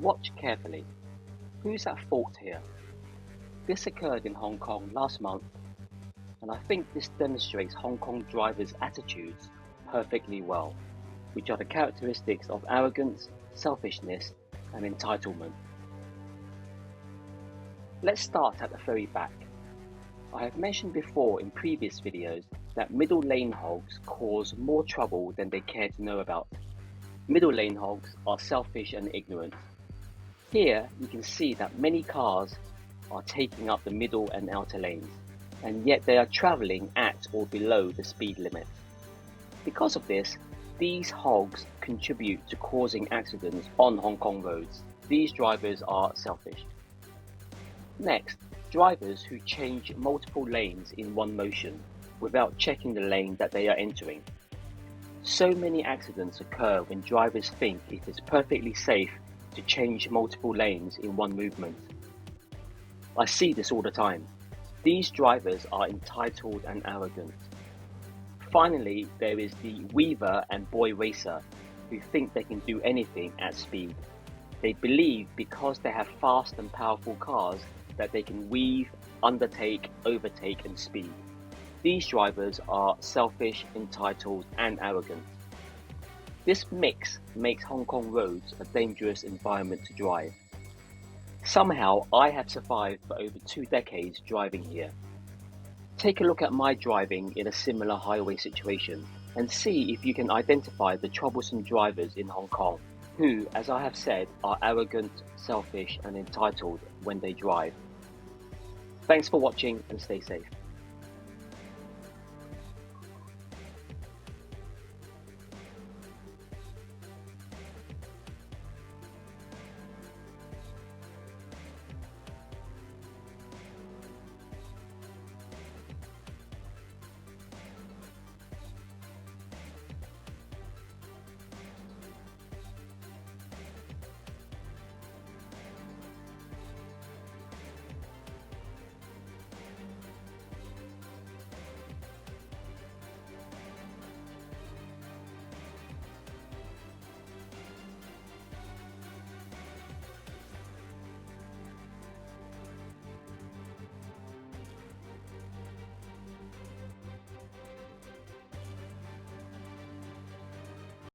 Watch carefully. Who's at fault here? This occurred in Hong Kong last month, and I think this demonstrates Hong Kong drivers' attitudes perfectly well, which are the characteristics of arrogance, selfishness, and entitlement. Let's start at the very back. I have mentioned before in previous videos that middle lane hogs cause more trouble than they care to know about. Middle lane hogs are selfish and ignorant. Here you can see that many cars are taking up the middle and outer lanes, and yet they are travelling at or below the speed limit. Because of this, these hogs contribute to causing accidents on Hong Kong roads. These drivers are selfish. Next, drivers who change multiple lanes in one motion without checking the lane that they are entering. So many accidents occur when drivers think it is perfectly safe to change multiple lanes in one movement. I see this all the time. These drivers are entitled and arrogant. Finally, there is the weaver and boy racer who think they can do anything at speed. They believe because they have fast and powerful cars that they can weave, undertake, overtake and speed. These drivers are selfish, entitled and arrogant. This mix makes Hong Kong roads a dangerous environment to drive. Somehow I have survived for over 2 decades driving here. Take a look at my driving in a similar highway situation and see if you can identify the troublesome drivers in Hong Kong who, as I have said, are arrogant, selfish and entitled when they drive. Thanks for watching and stay safe.